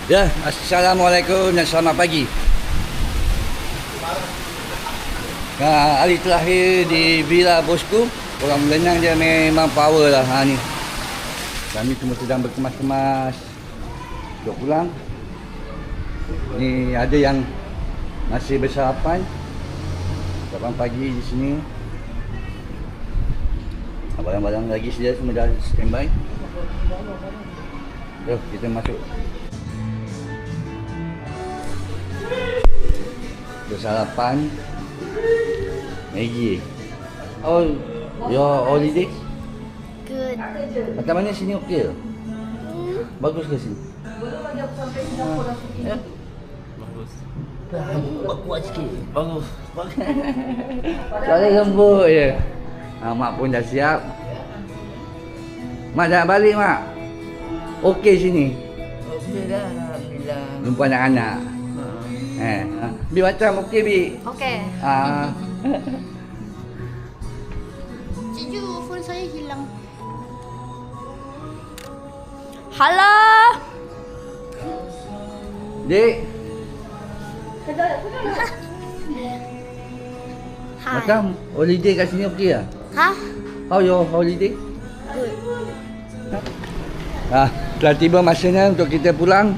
Ya, Assalamualaikum dan selamat pagi. Hari terakhir di Villa Bosco, orang Melenang dia memang power lah ni. Kami semua sedang berkemas-kemas untuk pulang. Ni ada yang masih bersarapan. Sarapan pagi di sini. Barang-barang lagi sedia semua dah standby. Jom kita masuk. Bersarapan Maggi. Oh, your holiday? Good. Macam mana sini okey ke? Bagus ke sini? Ya? Bagus. Kuat sikit. Bagus. Suara lembut je. Mak pun dah siap. Mak dah balik, Mak? Okey sini? Okey dah, Alhamdulillah. Jumpa anak-anak. Bi macam okey, Bi? Okay. Ciju, phone saya hilang. Halo. Dek, Hai. macam holiday kat sini okey lah? Hah? How your holiday? Good. Telah tiba masanya untuk kita pulang.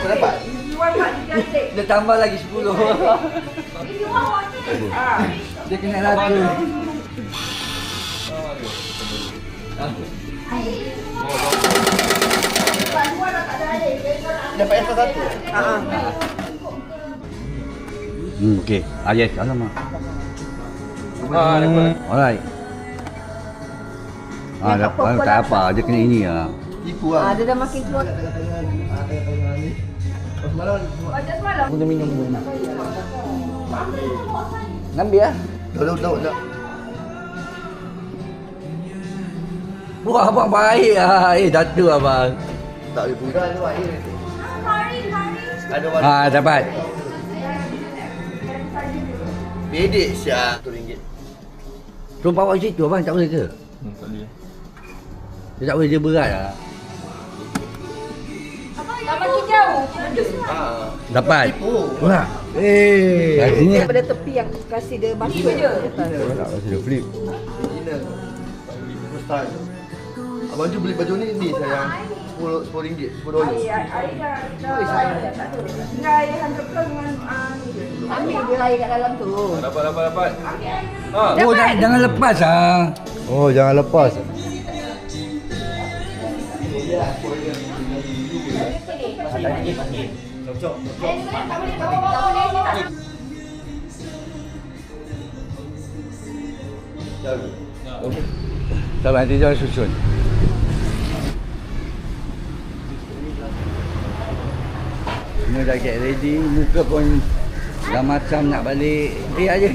Dapat? Dia tambah lagi 10. Dia kena lagu. Dapat yang satu? Okey. Yes. Alamak. Alright. Dapat tak apa. Dia kena ini lah. Tipu lah. Dia dah makin tua. Aku dah minum dulu. Ambil lah. Tak. Wah, abang baik lah. Datuk abang. Tak boleh buka tu air. Ada warna. Dapat. Bedek siap RM1. Tolong bawa kat situ abang. Tak boleh ke? Tak boleh. Dia tak boleh, dia berat lah. Dapat. Pula. Kat sini. Daripada tepi yang kasih dia basuh. Tak kasi dia flip. Dinner. First time. Abang tu beli baju ni sayang. $10, $10. Ambil dia air kat dalam tu. Dapat. Oh, jangan lepas ah. Oh, jangan lepas. Sabar, nanti jangan susun. Semua dah get ready. Muka pun dah macam nak balik. Aja.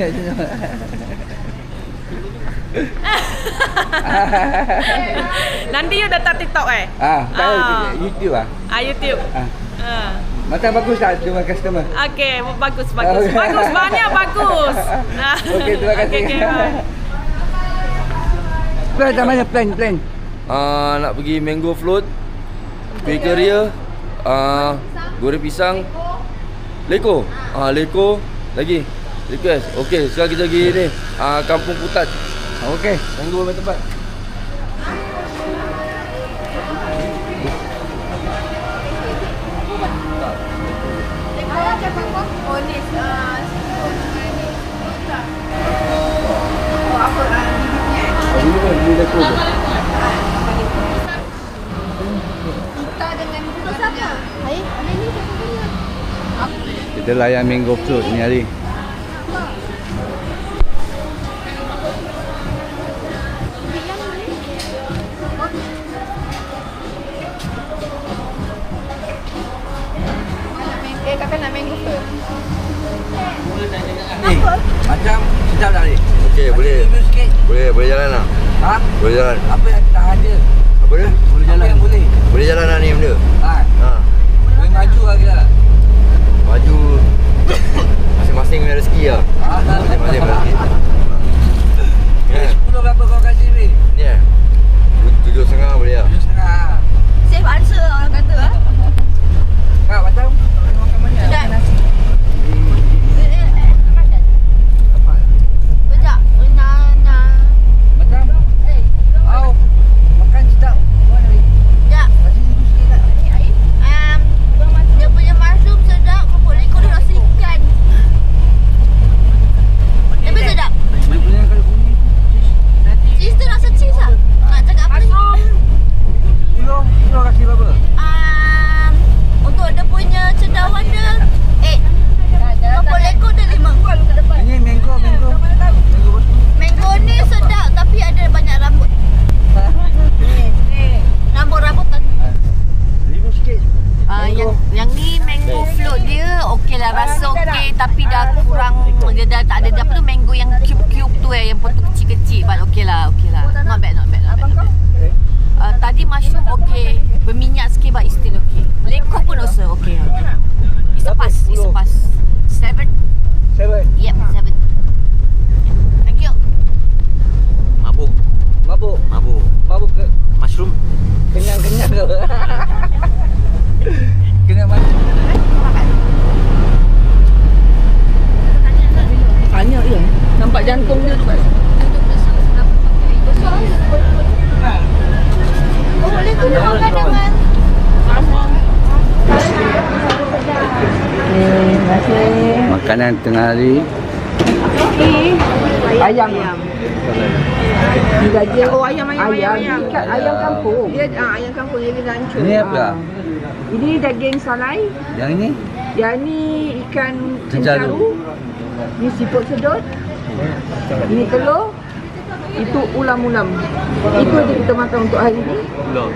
Nanti you datang TikTok YouTube lah. YouTube. Macam bagus tak dengan customer? Okey, bagus. Banyak bagus. Okey, terima kasih. Okey, bye. Plan macam mana plan? Nak pergi mango float, bakeria, goreng pisang, leko. Leko lagi. Request. Okey, sekarang kita pergi ni. Kampung Putat. Okey. Mango main tempat. Ini pun beli leko tu. Kita layan mango float ni hari. Kakak nak mango ke? Macam sedap tak ni? Okey, boleh. Review sikit. Boleh jalan lah. Boleh jalan. Apa yang tahan dia? Apa dia? Boleh jalan. Apa yang boleh? Boleh jalan lah ni benda. Boleh maju lah kita. Maju. Masing-masing punya rezeki lah. Masing-masing punya rezeki. 10 berapa kau kasih ni? Ni 7.5 boleh lah. 7.5. Safe answer orang kata. Kak, macam makan banyak. Sekejap. Sekejap. Macam? Oh, makan sedap. Sekejap. Kasih dulu sikit tak? Dia punya mushroom sedap. Kerupuk leko dia rasa ikan. Tapi sedap. Dia punya kalau bunyi Cheese tu rasa cheese lah. Nak cakap apa lagi? Pulau kasih berapa? Untuk dia punya cendawan dia 8. Kerupuk leko dia 5. Ini mango bosku. Mango ni sedap tapi ada banyak rambut. Rambut-rambutan. Ribu sikit. Yang ni mango float dia okey lah, rasa okey tapi dah kurang, dia dah tak ada apa tu mango yang cube-cube tu yang potong kecil-kecil, but okey lah. Not bad. Tadi mushroom okey, berminyak sikit but it's still okey. Leko pun also okey. It's a pass. 7. 7. Yep, 7. Thank you. Mabuk. Mabuk ke? Mushroom. Kenyang ke? Kenyang mana? Tanya dia. Nampak jantung dia tu kat Oh, boleh tu dia makan dengan Makanan tengah hari. ayam. Dia oh ayam. Ikan ayam kampung. Dia ayam kampung dia kena hancur. Ini apa? Ini daging salai. Yang ini? Yang ni ikan Cencaru. cencaru. Ni siput sedut. Ini telur. Itu ulam-ulam. Itu je kita makan untuk hari ni. Ulam.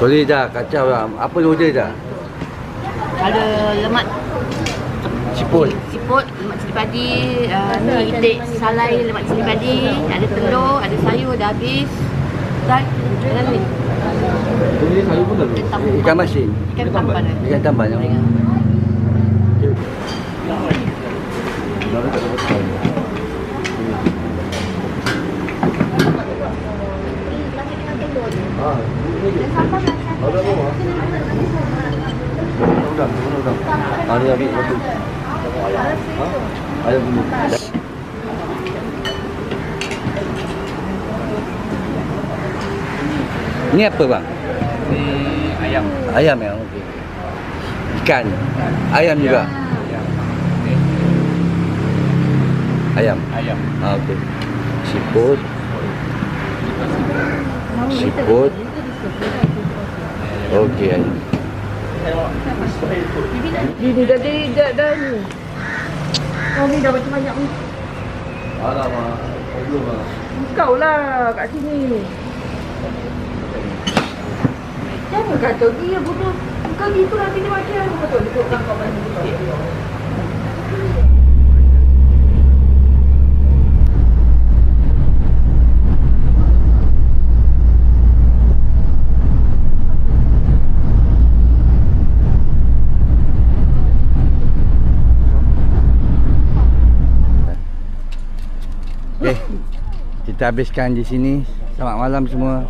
Sorry dah, kacau lah. Apa order dah? Ada lemak Siput. lemak cili padi, ni itik salai lemak cili padi, ada telur, ada sayur dah habis. Dan ni Ini sayur pun dah tu. Ikan masin. ikan tampan. Ikan tamban. Ada habis satu. Ada bunyi. Ini apa bang? Ni ayam. Ayam ya? Okey. Ikan. Ayam juga? Ayam. Okey. Siput. Okey ayam. Ini dah ni. Kau ni dah macam banyak ni. Alamak. Belum ah. Kau lah kat sini. Jangan kata dia bodoh. Bukan gitu nanti dia macam betul dia orang kau bagi. Okey. Kita habiskan di sini. Selamat malam semua.